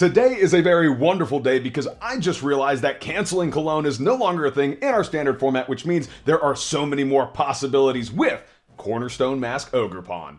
Today is a very wonderful day because I just realized that canceling Cologne is no longer a thing in our standard format, which means there are so many more possibilities with Cornerstone Mask Ogerpon.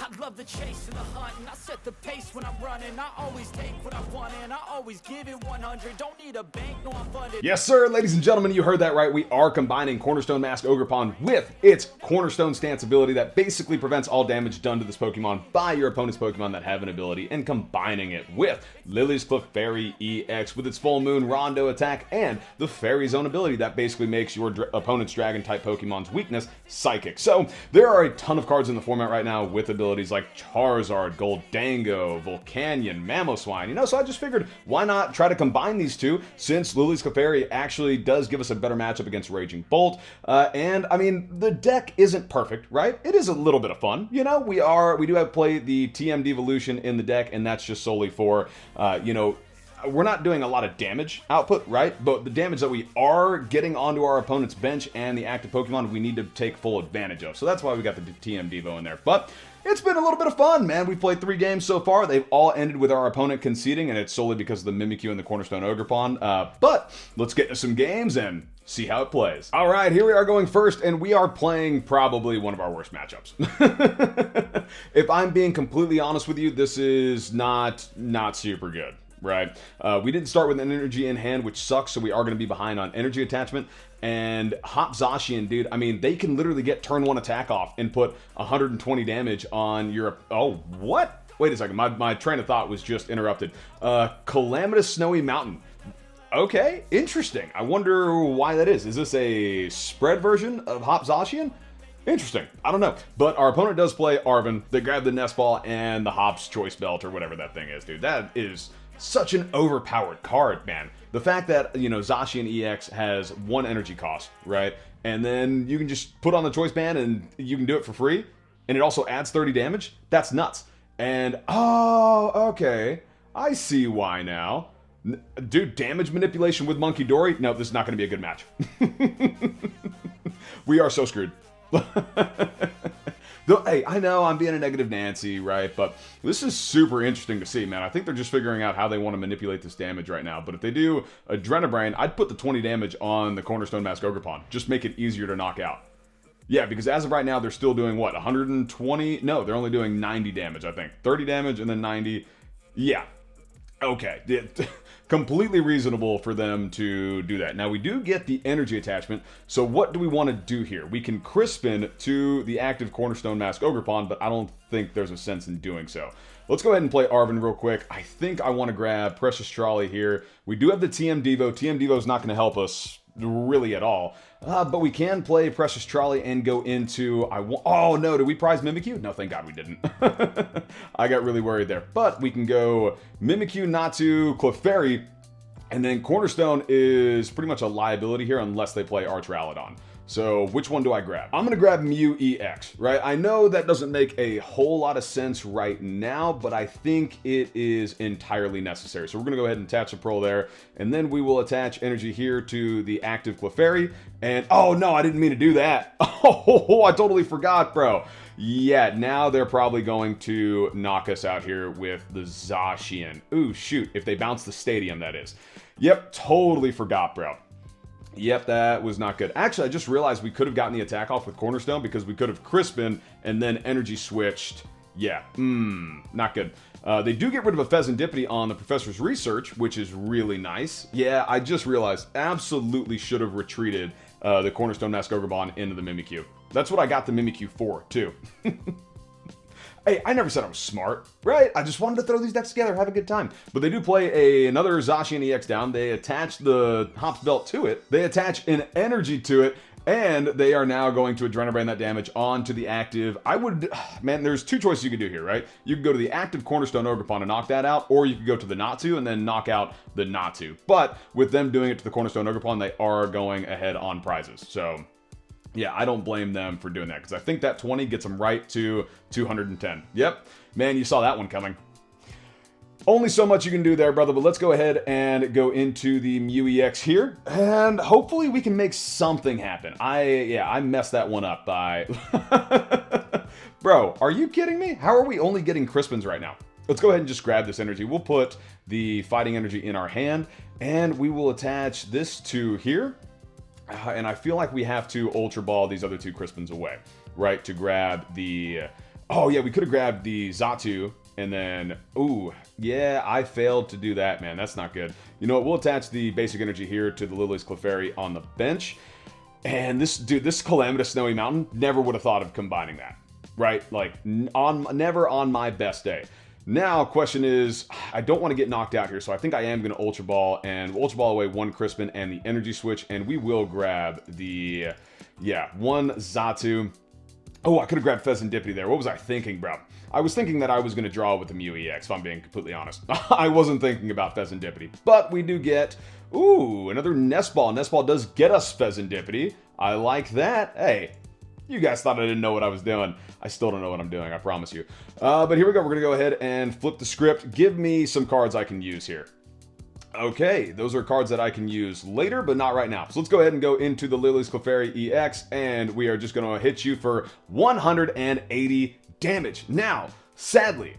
I love the chase and the hunt, and I set the pace when I'm running. I always take what I want, and I always give it 100. Don't need a bank, no, I'm funded. Yes, sir, ladies and gentlemen, you heard that right. We are combining Cornerstone Mask Ogerpon with its Cornerstone Stance ability that basically prevents all damage done to this Pokemon by your opponent's Pokemon that have an ability, and combining it with Lillie's Clefairy EX with its Full Moon Rondo attack and the Fairy Zone ability that basically makes your opponent's Dragon-type Pokemon's weakness Psychic. So there are a ton of cards in the format right now with abilities like Charizard, Goldango, Volcanion, Mamoswine, you know, so I just figured why not try to combine these two since Lillie's Clefairy actually does give us a better matchup against Raging Bolt, and I mean, the deck isn't perfect, right? It is a little bit of fun, you know, we do have play the TM Devolution in the deck, and that's just solely for, you know, we're not doing a lot of damage output, right? But the damage that we are getting onto our opponent's bench and the active Pokemon, we need to take full advantage of. So that's why we got the TM Devo in there. But it's been a little bit of fun, man. We've played 3 games so far. They've all ended with our opponent conceding, and it's solely because of the Mimikyu and the Cornerstone Ogerpon. But let's get to some games and see how it plays. All right, here we are going first, and we are playing probably one of our worst matchups. If I'm being completely honest with you, this is not super good. Right, we didn't start with an energy in hand, which sucks, so we are going to be behind on energy attachment. And Hop Zacian, dude, I mean, they can literally get turn 1 attack off and put 120 damage on your... Oh, what? Wait a second, my train of thought was just interrupted. Calamitous Snowy Mountain. Okay, interesting. I wonder why that is. Is this a spread version of Hop Zacian? Interesting. I don't know. But our opponent does play Arven. They grab the Nest Ball and the Hop's Choice Belt or whatever that thing is, dude. That is such an overpowered card, man. The fact that, you know, Zacian EX has 1 energy cost, right? And then you can just put on the Choice Band and you can do it for free. And it also adds 30 damage. That's nuts. And, oh, okay. I see why now. Dude, damage manipulation with Monkey Dory? No, this is not going to be a good match. We are so screwed. Hey, I know I'm being a negative Nancy, right? But this is super interesting to see, man. I think they're just figuring out how they want to manipulate this damage right now. But if they do Adrenabrain, I'd put the 20 damage on the Cornerstone Mask Ogerpon. Just make it easier to knock out. Yeah, because as of right now, they're still doing, what, 120? No, they're only doing 90 damage, I think. 30 damage and then 90. Yeah. Okay. Completely reasonable for them to do that. Now, we do get the energy attachment, so what do we want to do here? We can Crispin to the active Cornerstone Mask Ogerpon, but I don't think there's a sense in doing so. Let's go ahead and play Arven real quick. I think I want to grab Precious Trolley here. We do have the TM Devo. TM Devo is not going to help us really at all, but we can play Precious Trolley and go into... Oh no, did we prize Mimikyu? No, thank God we didn't. I got really worried there. But we can go Mimikyu, Natu, Clefairy, and then Cornerstone is pretty much a liability here unless they play Archaludon. So which one do I grab? I'm going to grab Mew EX, right? I know that doesn't make a whole lot of sense right now, but I think it is entirely necessary. So we're going to go ahead and attach a Pearl there, and then we will attach energy here to the active Clefairy. And, oh no, I didn't mean to do that. Oh, I totally forgot, bro. Yeah, now they're probably going to knock us out here with the Zacian. Ooh, shoot, if they bounce the Stadium, that is. Yep, totally forgot, bro. Yep, that was not good. Actually, I just realized we could have gotten the attack off with Cornerstone because we could have Crispin and then energy switched. Yeah, not good. They do get rid of a Fezandipiti on the Professor's Research, which is really nice. Yeah, I just realized, absolutely should have retreated the Cornerstone Mask Ogerpon into the Mimikyu. That's what I got the Mimikyu for, too. Hey, I never said I was smart, right? I just wanted to throw these decks together, have a good time. But they do play another Zacian EX down. They attach the Hop's Belt to it. They attach an energy to it. And they are now going to Adrenabrain that damage onto the active. Man, there's 2 choices you could do here, right? You could go to the active Cornerstone Ogerpon and knock that out, or you could go to the Natu and then knock out the Natu. But with them doing it to the Cornerstone Ogerpon, they are going ahead on prizes. So yeah, I don't blame them for doing that, because I think that 20 gets them right to 210. Yep, man, you saw that one coming. Only so much you can do there, brother, but let's go ahead and go into the Mew EX here, and hopefully we can make something happen. I messed that one up by... Bro, are you kidding me? How are we only getting Crispins right now? let's go ahead and just grab this energy. We'll put the fighting energy in our hand, and we will attach this to here. And I feel like we have to Ultra Ball these other two Crispins away, right? To grab the... Oh, yeah, we could have grabbed the Xatu, and then... Ooh, yeah, I failed to do that, man. That's not good. You know what? We'll attach the basic energy here to the Lillie's Clefairy on the bench. And this, dude, this Calamitous Snowy Mountain, never would have thought of combining that, right? Like, never on my best day. Now, question is, I don't want to get knocked out here, so I think I am going to Ultra Ball, and we'll Ultra Ball away one Crispin and the Energy Switch, and we will grab the, yeah, one Xatu. Oh, I could have grabbed Fezandipiti there. What was I thinking, bro? I was thinking that I was going to draw with the Mew EX, if I'm being completely honest. I wasn't thinking about Fezandipiti, but we do get, ooh, another Nest Ball. Nest Ball does get us Fezandipiti. I like that. Hey. You guys thought I didn't know what I was doing. I still don't know what I'm doing, I promise you. But here we go. We're going to go ahead and flip the script. Give me some cards I can use here. Okay, those are cards that I can use later, but not right now. So let's go ahead and go into the Lillie's Clefairy EX, and we are just going to hit you for 180 damage. Now, sadly,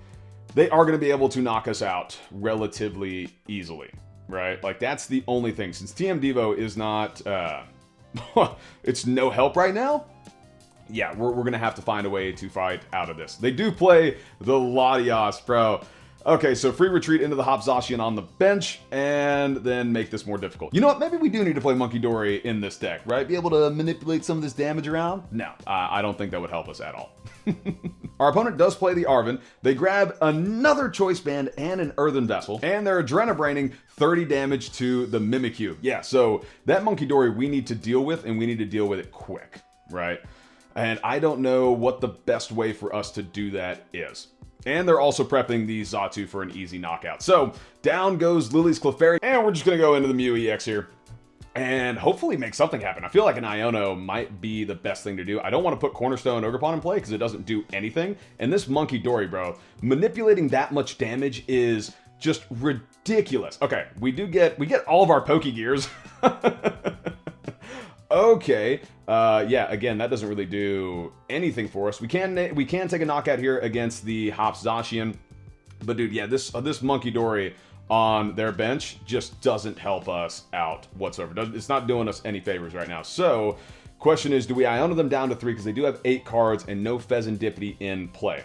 they are going to be able to knock us out relatively easily, right? Like, that's the only thing. Since TM Devo is not... it's no help right now. Yeah, we're going to have to find a way to fight out of this. They do play the Latias, bro. Okay, so free retreat into the Hop Zacian on the bench, and then make this more difficult. You know what? Maybe we do need to play Munkidori in this deck, right? Be able to manipulate some of this damage around? No, I don't think that would help us at all. Our opponent does play the Arven. They grab another Choice Band and an Earthen Vessel, and they're Adrenabraining 30 damage to the Mimikyu. Yeah, so that Munkidori we need to deal with, and we need to deal with it quick, right? And I don't know what the best way for us to do that is. And they're also prepping the Xatu for an easy knockout. So down goes Lillie's Clefairy, and we're just going to go into the Mew EX here and hopefully make something happen. I feel like an Iono might be the best thing to do. I don't want to put Cornerstone Ogerpon in play because it doesn't do anything. And this Munkidori, bro, manipulating that much damage is just ridiculous. Okay, we get all of our Pokégears. Okay, yeah, again, that doesn't really do anything for us. We can take a knockout here against the Hop Zacian, but dude, yeah, this Munkidori on their bench just doesn't help us out whatsoever. It's not doing us any favors right now. So, question is, do we Iono them down to 3 because they do have 8 cards and no Fezandipiti in play?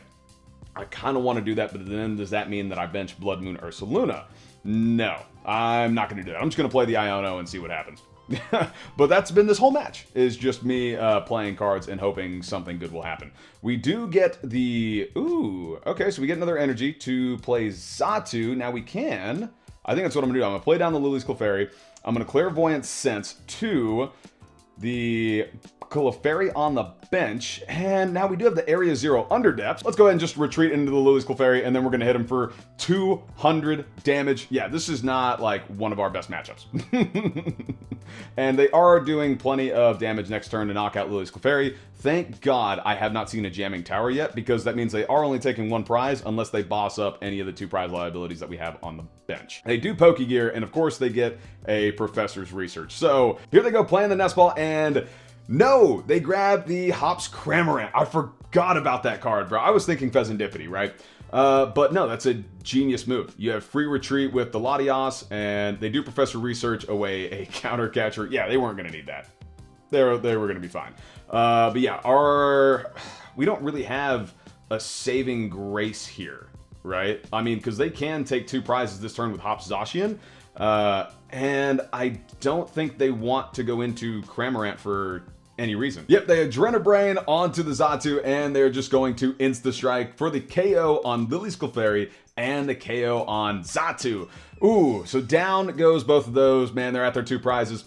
I kind of want to do that, but then does that mean that I bench Bloodmoon Ursaluna? No, I'm not going to do that. I'm just going to play the Iono and see what happens. But that's been this whole match, is just me playing cards and hoping something good will happen. We do get the... Ooh, okay, so we get another energy to play Xatu. Now we can... I think that's what I'm going to do. I'm going to play down the Lillie's Clefairy. I'm going to Clairvoyant Sense to the Clefairy on the bench, and now we do have the Area 0 under depth. Let's go ahead and just retreat into the Lillie's Clefairy, and then we're going to hit him for 200 damage. Yeah, this is not like one of our best matchups. And they are doing plenty of damage next turn to knock out Lillie's Clefairy. Thank God I have not seen a Jamming Tower yet, because that means they are only taking 1 prize unless they boss up any of the 2 prize liabilities that we have on the bench. They do Pokégear, and of course they get a Professor's Research. So here they go playing the Nest Ball, and no, they grab the Hops Cramorant. I forgot about that card, bro. I was thinking Fezandipiti, right? But no, that's a genius move. You have free retreat with the Latias, and they do Professor Research away a counter catcher. Yeah, they weren't going to need that. They were going to be fine. But yeah, we don't really have a saving grace here, right? I mean, because they can take 2 prizes this turn with Hop Zacian, and I don't think they want to go into Cramorant for any reason. Yep, they Adrenabrain onto the Xatu, and they're just going to Insta-Strike for the KO on Lillie's Clefairy and the KO on Xatu. Ooh, so down goes both of those. Man, they're at their 2 prizes.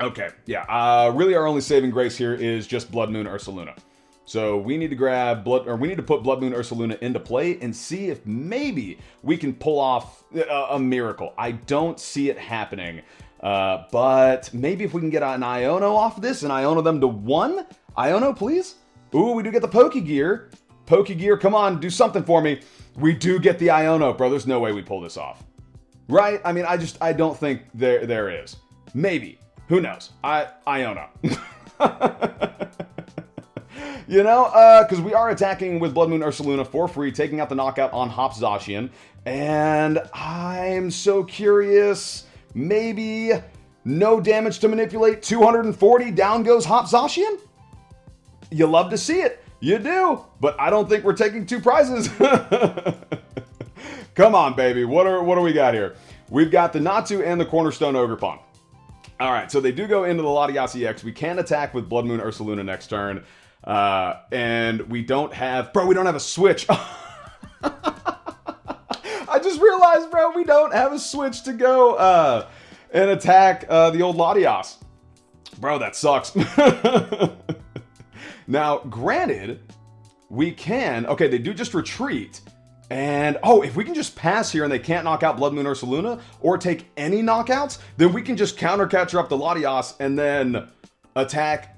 Okay, yeah, really our only saving grace here is just Bloodmoon Ursaluna. So we need to we need to put Bloodmoon Ursaluna into play and see if maybe we can pull off a miracle. I don't see it happening. But maybe if we can get an Iono off this and Iono them to 1. Iono, please. Ooh, we do get the Pokégear. Pokégear, come on, do something for me. We do get the Iono, bro. There's no way we pull this off. Right? I mean, I don't think there is. Maybe. Who knows? Iono. You know, because we are attacking with Bloodmoon Ursaluna for free, taking out the knockout on Hops Zacian. And I'm so curious, maybe no damage to manipulate, 240, down goes Hops Zacian? You love to see it. You do, but I don't think we're taking 2 prizes. Come on, baby. What do we got here? We've got the Natu and the Cornerstone Ogerpon. All right, so they do go into the Latias EX. We can attack with Bloodmoon Ursaluna next turn. And we don't have... Bro, we don't have a switch. I just realized, bro, we don't have a switch to go and attack the old Latias. Bro, that sucks. Now, granted, we can... Okay, they do just retreat. And, oh, if we can just pass here and they can't knock out Bloodmoon Ursaluna or take any knockouts, then we can just counter catcher up the Latias and then attack...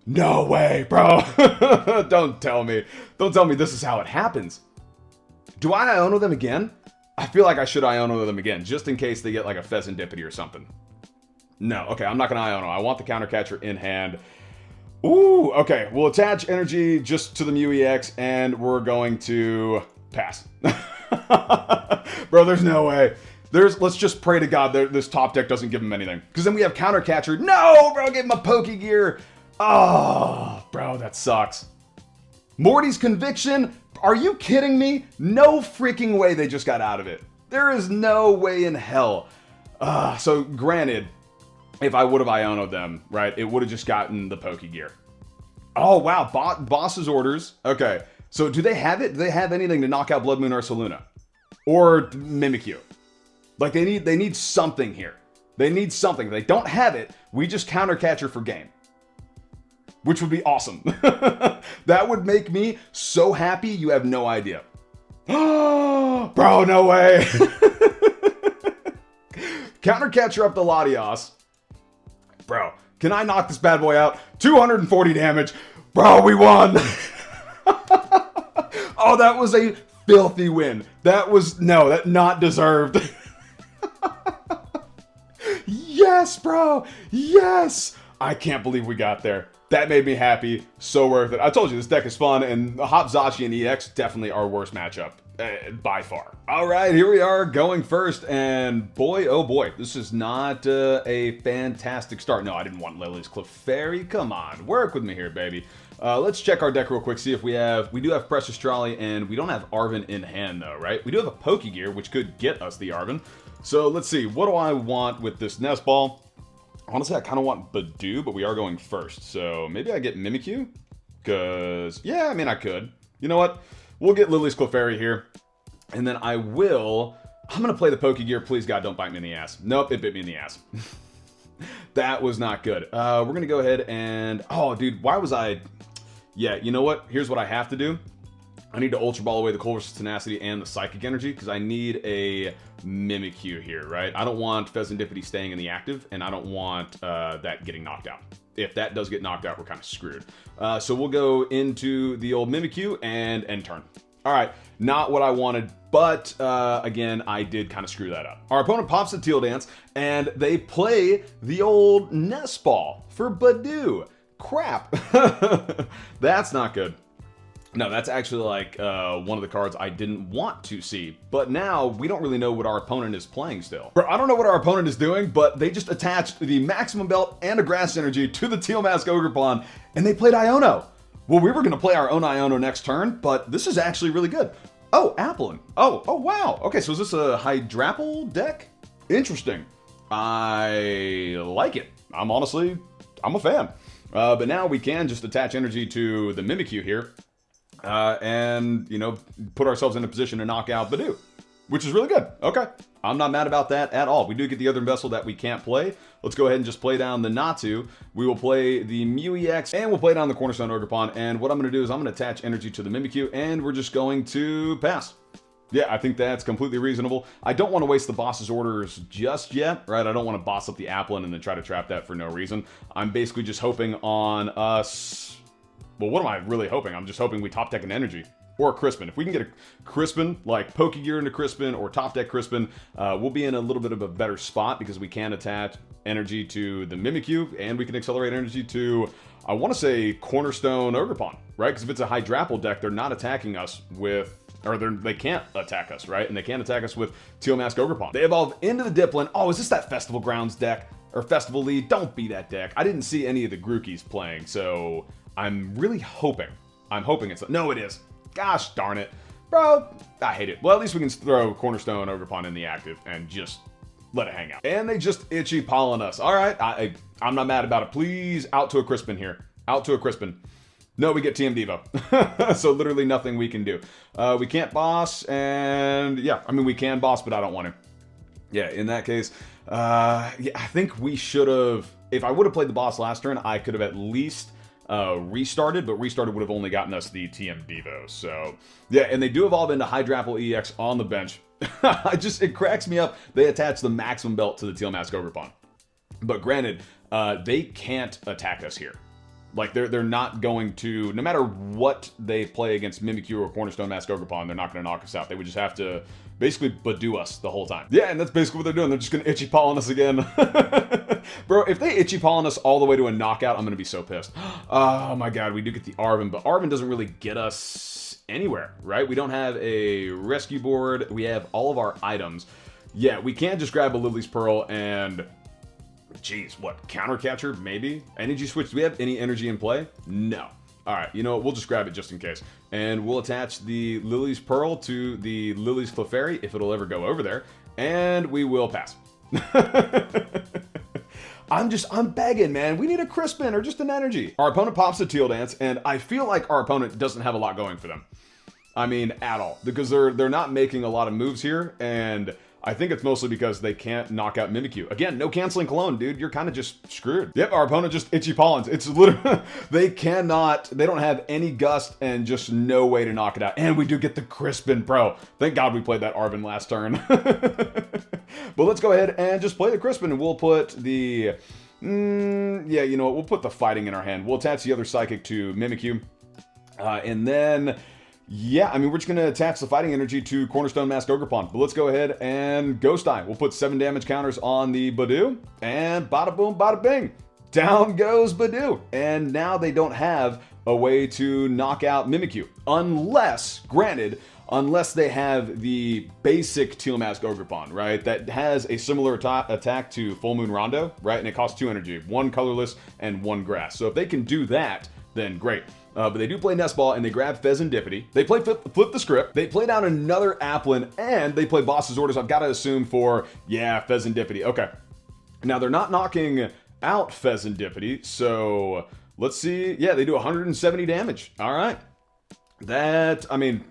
No way, bro. Don't tell me. Don't tell me this is how it happens. Do I Iono them again? I feel like I should Iono them again, just in case they get like a Fezandipiti or something. No, okay, I'm not going to Iono. I want the counter catcher in hand. Ooh, okay. We'll attach energy just to the Mew EX, and we're going to pass. Bro, there's no way. Let's just pray to God that this top deck doesn't give him anything. Because then we have counter catcher. No, bro, give him a Pokégear. Oh, bro, that sucks. Morty's Conviction? Are you kidding me? No freaking way they just got out of it. There is no way in hell. So granted, if I would have Iono'd them, right, it would have just gotten the Pokégear. Oh, wow, boss's orders. Okay, so do they have it? Do they have anything to knock out Bloodmoon Ursaluna? Or Mimikyu? Like, they need something here. They need something. If they don't have it, we just counter catcher for game. Which would be awesome. That would make me so happy you have no idea. Bro, no way. Counter catcher up the Latias. Bro, can I knock this bad boy out? 240 damage. Bro, we won. Oh, that was a filthy win. That was, no, that not deserved. Yes, bro. Yes. I can't believe we got there. That made me happy. So worth it. I told you, this deck is fun, and Hops Zacian EX definitely our worst matchup. By far. All right, here we are going first, and boy, oh boy, this is not a fantastic start. No, I didn't want Lillie's Clefairy. Come on, work with me here, baby. Let's check our deck real quick, see if we do have Precious Trolley, and we don't have Arven in hand, though, right? We do have a Pokégear, which could get us the Arven. So let's see, what do I want with this Nest Ball? Honestly, I kind of want Budew, but we are going first. So maybe I get Mimikyu? Because, yeah, I mean, I could. You know what? We'll get Lillie's Clefairy here. And then I'm going to play the Pokégear. Please, God, don't bite me in the ass. Nope, it bit me in the ass. That was not good. We're going to go ahead and... Oh, dude, why was I... Yeah, you know what? Here's what I have to do. I need to Ultra Ball away the Colress Tenacity and the Psychic Energy because I need a Mimikyu here, right? I don't want Fezandipiti staying in the active, and I don't want that getting knocked out. If that does get knocked out, we're kind of screwed. So we'll go into the old Mimikyu and end turn. All right, not what I wanted, but again, I did kind of screw that up. Our opponent pops a Teal Dance, and they play the old Nest Ball for Budew. Crap. That's not good. No, that's actually like one of the cards I didn't want to see. But now, we don't really know what our opponent is playing still. Bro, I don't know what our opponent is doing, but they just attached the Maximum Belt and a Grass Energy to the Teal Mask Ogerpon, and they played Iono. Well, we were going to play our own Iono next turn, but this is actually really good. Oh, Applin. Oh, wow. Okay, so is this a Hydrapple deck? Interesting. I like it. I'm a fan. But now we can just attach energy to the Mimikyu here. And, you know, put ourselves in a position to knock out Budew, which is really good. Okay. I'm not mad about that at all. We do get the other vessel that we can't play. Let's go ahead and just play down the Natu. We will play the Mew EX, and we'll play down the Cornerstone Ogerpon. And what I'm going to do is I'm going to attach energy to the Mimikyu, and we're just going to pass. Yeah, I think that's completely reasonable. I don't want to waste the boss's orders just yet, right? I don't want to boss up the Applin and then try to trap that for no reason. I'm basically just hoping on us... Well, what am I really hoping? I'm just hoping we top deck an energy. Or a Crispin. If we can get a Crispin, like Pokégear into Crispin or top deck Crispin, we'll be in a little bit of a better spot because we can attach... energy to the Mimikyu, and we can accelerate energy to, I want to say, Cornerstone Ogerpon, right? Because if it's a Hydrapple deck, they're not attacking us with, or they can't attack us, right? And they can't attack us with Teal Mask Ogerpon. They evolve into the Dipplin. Oh, is this that Festival Grounds deck? Or Festival Lead? Don't be that deck. I didn't see any of the Grookey's playing, so I'm really hoping. I'm hoping it's, no, it is. Gosh darn it. Bro, I hate it. Well, at least we can throw Cornerstone Ogerpon in the active and just let it hang out. And they just itchy pollen us. All right, I'm not mad about it. Please, out to a Crispin here. Out to a Crispin. No, we get TM Devo. So literally nothing we can do. We can't boss, and yeah, I mean, we can boss, but I don't want to. Yeah, in that case, yeah, I think we should have, if I would have played the boss last turn, I could have at least restarted, but restarted would have only gotten us the TM Devo. So yeah, and they do evolve into Hydrapple EX on the bench. It cracks me up. They attach the maximum belt to the Teal Mask Ogerpon. But granted, they can't attack us here. Like, they're not going to, no matter what they play against Mimikyu or Cornerstone Mask Ogerpon, they're not going to knock us out. They would just have to basically Budew us the whole time. Yeah, and that's basically what they're doing. They're just going to itchy pollen us again. Bro, if they itchy pollen us all the way to a knockout, I'm going to be so pissed. Oh my god, we do get the Arven, but Arven doesn't really get us anywhere, right? We don't have a rescue board. We have all of our items. Yeah, we can't just grab a Lillie's Pearl and... Jeez, what? Counter catcher? Maybe? Energy switch? Do we have any energy in play? No. Alright, you know what? We'll just grab it just in case. And we'll attach the Lillie's Pearl to the Lillie's Clefairy, if it'll ever go over there. And we will pass. I'm begging, man. We need a Crispin or just an energy. Our opponent pops a Teal Dance, and I feel like our opponent doesn't have a lot going for them. I mean, at all. Because they're not making a lot of moves here, and... I think it's mostly because they can't knock out Mimikyu. Again, no canceling cologne, dude. You're kind of just screwed. Yep, our opponent just itchy pollens. It's literally, they don't have any gust and just no way to knock it out. And we do get the Crispin, bro. Thank God we played that Arven last turn. But let's go ahead and just play the Crispin, and we'll put the, yeah, you know what? We'll put the fighting in our hand. We'll attach the other Psychic to Mimikyu. And then... yeah, I mean, we're just going to attach the fighting energy to Cornerstone Mask Ogerpon. But let's go ahead and Ghost Eye. We'll put 7 damage counters on the Budew. And bada boom, bada bing. Down goes Budew. And now they don't have a way to knock out Mimikyu. Unless, granted, unless they have the basic Teal Mask Ogerpon, right? That has a similar attack to Full Moon Rondo, right? And it costs 2 energy. 1 colorless and 1 grass. So if they can do that, then great. But they do play Nest Ball, and they grab Fezandipiti. They play flip the script. They play down another Applin, and they play Boss's Orders. I've got to assume for, yeah, Fezandipiti. Okay. Now, they're not knocking out Fezandipiti, so let's see. Yeah, they do 170 damage. All right. That, I mean,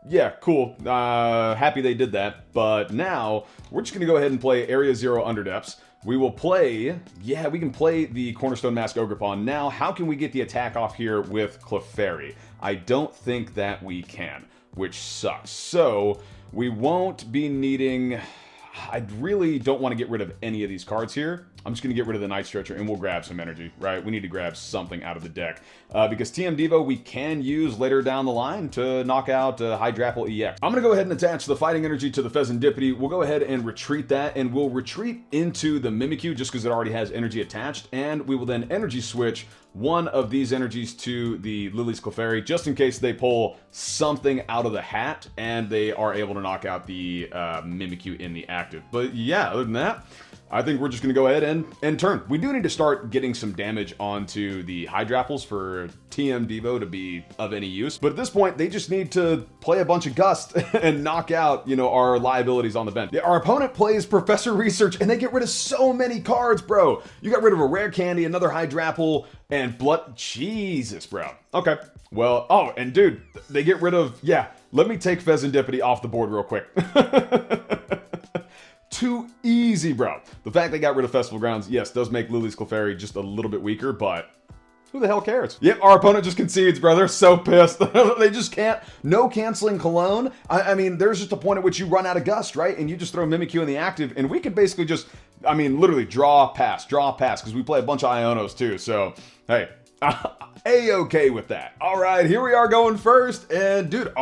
yeah, cool. Happy they did that. But now, we're just going to go ahead and play Area 0 Underdepths. We will play, yeah, we can play the Cornerstone Mask Ogerpon. Now, how can we get the attack off here with Clefairy? I don't think that we can, which sucks. So, we won't be needing... I really don't want to get rid of any of these cards here. I'm just going to get rid of the Night Stretcher, and we'll grab some energy, right? We need to grab something out of the deck. Because TM Devo we can use later down the line to knock out Hydrapple EX. I'm going to go ahead and attach the fighting energy to the Fezandipiti. We'll go ahead and retreat that, and we'll retreat into the Mimikyu just because it already has energy attached, and we will then energy switch one of these energies to the Lillie's Clefairy, just in case they pull something out of the hat, and they are able to knock out the Mimikyu in the active. But yeah, other than that, I think we're just going to go ahead and turn. We do need to start getting some damage onto the Hydrapples for TM Devo to be of any use. But at this point, they just need to play a bunch of Gust and knock out, you know, our liabilities on the bench. Yeah, our opponent plays Professor Research, and they get rid of so many cards, bro. You got rid of a Rare Candy, another Hydrapple, and Blood... Jesus, bro. Okay. Well, oh, and dude, they get rid of... Yeah, let me take Fezandipiti off the board real quick. Too easy, bro. The fact they got rid of Festival Grounds, yes, does make Lillie's Clefairy just a little bit weaker, but who the hell cares? Yep, our opponent just concedes, bro. They're so pissed. They just can't. No canceling cologne. I mean, there's just a point at which you run out of Gust, right? And you just throw Mimikyu in the active, and we could basically just, I mean, literally draw, pass, because we play a bunch of Ionos too. So, hey, A-okay with that. All right, here we are going first, and dude,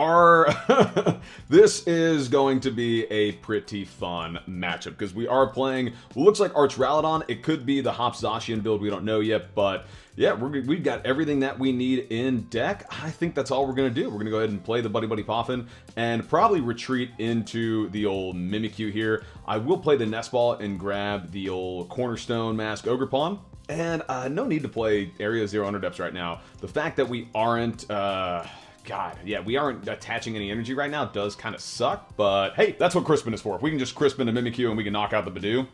this is going to be a pretty fun matchup because we are playing what looks like Archaludon. It could be the Hops Zacian build, we don't know yet, but yeah, we've got everything that we need in deck. I think that's all we're gonna do. We're gonna go ahead and play the Buddy-Buddy Poffin and probably retreat into the old Mimikyu here. I will play the Nest Ball and grab the old Cornerstone Mask Ogerpon. And no need to play Area 0 Underdepths right now. The fact that we aren't, we aren't attaching any energy right now does kind of suck. But hey, that's what Crispin is for. If we can just Crispin a Mimikyu and we can knock out the Budew,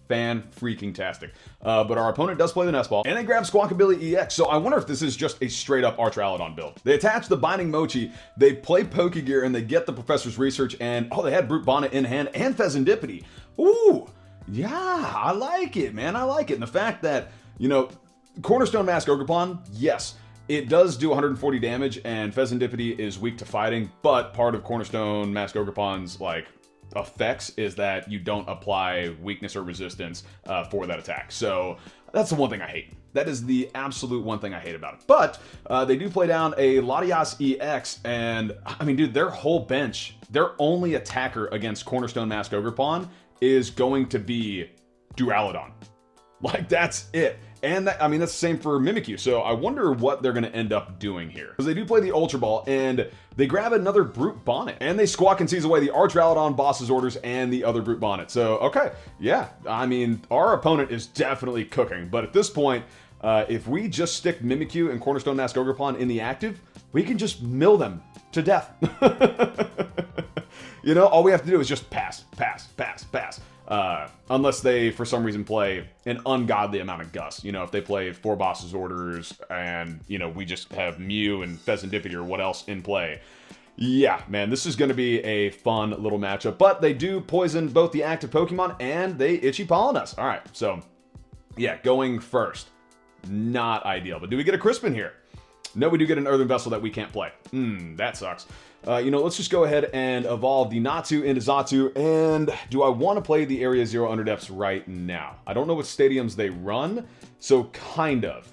fan-freaking-tastic. But our opponent does play the Nest Ball, and they grab Squawkabilly EX, so I wonder if this is just a straight-up Archaludon build. They attach the Binding Mochi, they play Pokégear, and they get the Professor's Research, and oh, they had Brute Bonnet in hand, and Fezandipiti. Ooh! Yeah, I like it, man. I like it. And the fact that, you know, Cornerstone Mask Ogerpon, yes, it does do 140 damage, and Fezandipiti is weak to fighting, but part of Cornerstone Mask Ogerpon's, like, effects is that you don't apply weakness or resistance for that attack. So that's the one thing I hate. That is the absolute one thing I hate about it. But they do play down a Latias EX, and I mean, dude, their whole bench, their only attacker against Cornerstone Mask Ogerpon is going to be Duraludon. Like, that's it. And that, I mean, that's the same for Mimikyu. So I wonder what they're going to end up doing here. Because they do play the Ultra Ball, and they grab another Brute Bonnet. And they squawk and seize away the Archaludon Boss's Orders and the other Brute Bonnet. So, okay, yeah. I mean, our opponent is definitely cooking. But at this point, if we just stick Mimikyu and Cornerstone Mask Ogerpon in the active, we can just mill them to death. You know, all we have to do is just pass, pass, pass, pass. Unless they, for some reason, play an ungodly amount of Gus. You know, if they play 4 Boss's Orders and, you know, we just have Mew and Fezandipiti or what else in play. Yeah, man, this is going to be a fun little matchup. But they do poison both the active Pokemon and they Itchy Pollen us. All right, so, yeah, going first. Not ideal. But do we get a Crispin here? No, we do get an Earthen Vessel that we can't play. That sucks. You know, let's just go ahead and evolve the Natu into Xatu. And do I want to play the Area 0 Underdepths right now? I don't know what stadiums they run, so kind of.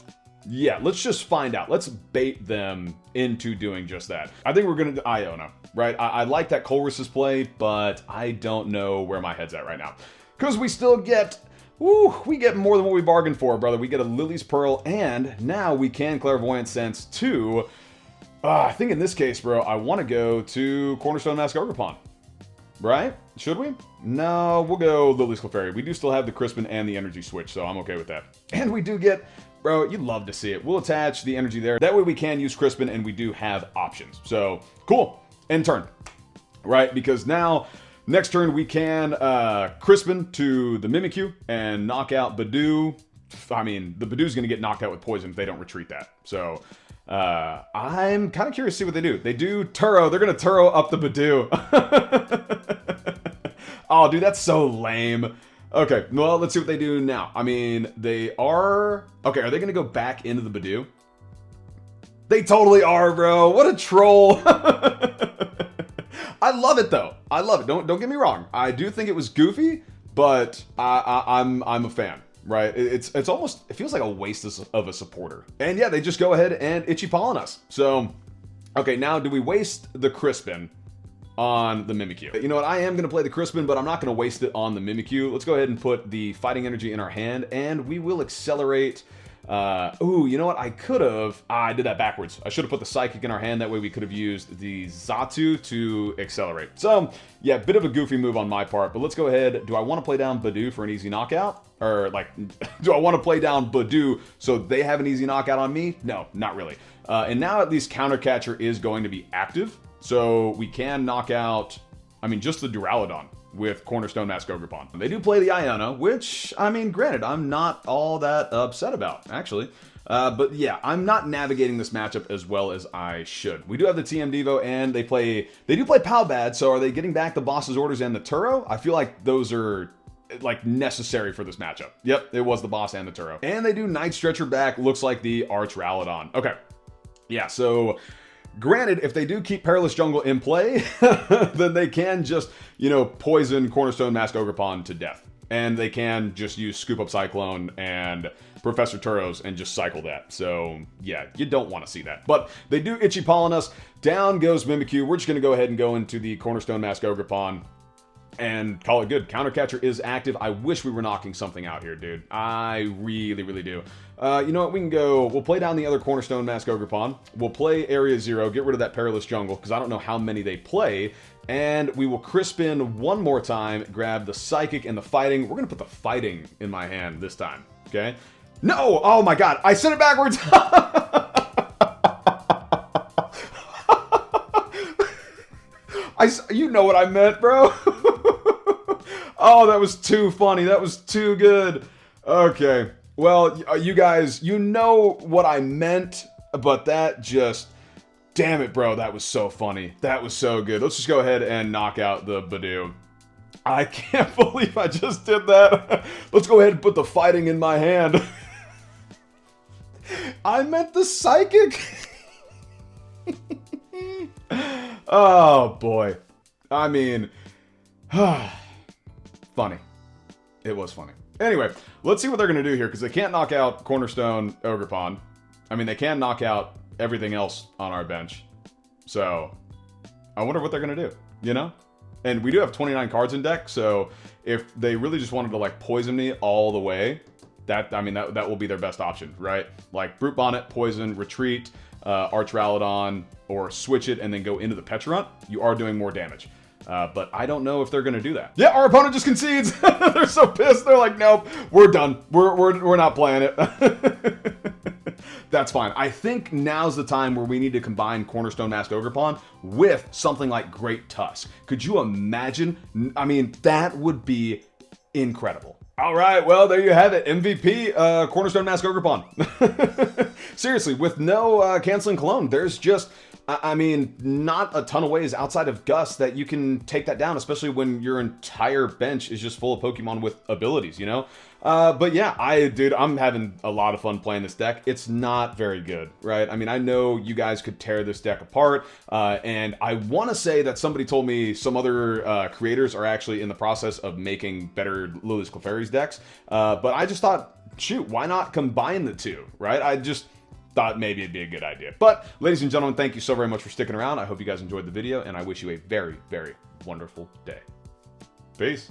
Yeah, let's just find out. Let's bait them into doing just that. I think we're going to do Iono, right? I like that Colress's play, but I don't know where my head's at right now. Because we still get... Woo, we get more than what we bargained for, brother. We get a Lily's Pearl, and now we can Clairvoyant Sense too. I think in this case, bro, I want to go to Cornerstone Mask Ogerpon. Right? Should we? No, we'll go Lily's Clefairy. We do still have the Crispin and the Energy Switch, so I'm okay with that. And we do get... Bro, you'd love to see it. We'll attach the energy there. That way we can use Crispin, and we do have options. So, cool. End turn. Right? Because now... Next turn, we can Crispin to the Mimikyu and knock out Budew. I mean, the Budew's going to get knocked out with poison if they don't retreat that. So, I'm kind of curious to see what they do. They do Turo. They're going to Turo up the Budew. Oh, dude, that's so lame. Okay, well, let's see what they do now. I mean, they are... Okay, are they going to go back into the Budew? They totally are, bro. What a troll. I love it though. I love it. Don't get me wrong. I do think it was goofy, but I'm a fan, right? It's almost, it feels like a waste of a supporter. And yeah, they just go ahead and Itchy Pollen us. So, okay, now do we waste the Crispin on the Mimikyu? You know what? I am going to play the Crispin, but I'm not going to waste it on the Mimikyu. Let's go ahead and put the Fighting Energy in our hand, and we will accelerate. Ooh, you know what? I could have... I did that backwards. I should have put the Psychic in our hand. That way we could have used the Xatu to accelerate. So, yeah, bit of a goofy move on my part. But let's go ahead. Do I want to play down Budew for an easy knockout? Or, like, do I want to play down Budew so they have an easy knockout on me? No, not really. And now at least Counter Catcher is going to be active. So we can knock out... I mean, just the Duraludon with Cornerstone Mask Ogerpon. They do play the Iono, which, I mean, granted, I'm not all that upset about, actually. But yeah, I'm not navigating this matchup as well as I should. We do have the TM Devo, and they do play Pal Bad, so are they getting back the Boss's Orders and the Turo? I feel like those are, like, necessary for this matchup. Yep, it was the Boss and the Turo. And they do Night Stretcher back, looks like the Archaludon. Okay, yeah, so... Granted, if they do keep Perilous Jungle in play, then they can just, you know, poison Cornerstone Mask Ogerpon to death. And they can just use Scoop Up Cyclone and Professor Turos and just cycle that. So, yeah, you don't want to see that. But they do Itchy Pollen us. Down goes Mimikyu. We're just going to go ahead and go into the Cornerstone Mask Ogerpon and call it good. Countercatcher is active. I wish we were knocking something out here, dude. I really, really do. You know what? We can go... We'll play down the other Cornerstone Mask Ogerpon. We'll play Area 0. Get rid of that Perilous Jungle, because I don't know how many they play. And we will Crispin one more time, grab the Psychic and the Fighting. We're going to put the Fighting in my hand this time, okay? No! Oh my god, I said it backwards! You know what I meant, bro. Oh, that was too funny. That was too good. Okay. Well, you guys, you know what I meant, but that just... Damn it, bro. That was so funny. That was so good. Let's just go ahead and knock out the Budew. I can't believe I just did that. Let's go ahead and put the Fighting in my hand. I meant the Psychic. Oh, boy. I mean, funny. It was funny. Anyway, let's see what they're going to do here, because they can't knock out Cornerstone Ogerpon. I mean, they can knock out everything else on our bench. So, I wonder what they're going to do, you know? And we do have 29 cards in deck, so if they really just wanted to, like, poison me all the way, that will be their best option, right? Like, Brute Bonnet, Poison, Retreat, Archaludon, or switch it and then go into the Pecharunt, you are doing more damage. But I don't know if they're going to do that. Yeah, our opponent just concedes. They're so pissed. They're like, nope, we're done. We're not playing it. That's fine. I think now's the time where we need to combine Cornerstone Mask Ogerpon with something like Great Tusk. Could you imagine? I mean, that would be incredible. All right, well, there you have it. MVP, Cornerstone Mask Ogerpon. Seriously, with no canceling cologne, there's just... I mean, not a ton of ways outside of Gus that you can take that down, especially when your entire bench is just full of Pokemon with abilities, you know? But yeah, dude, I'm having a lot of fun playing this deck. It's not very good, right? I mean, I know you guys could tear this deck apart, and I want to say that somebody told me some other creators are actually in the process of making better Lillie's Clefairy's decks, but I just thought, shoot, why not combine the two, right? I just... thought maybe it'd be a good idea. But, ladies and gentlemen, thank you so very much for sticking around. I hope you guys enjoyed the video, and I wish you a very, very wonderful day. Peace.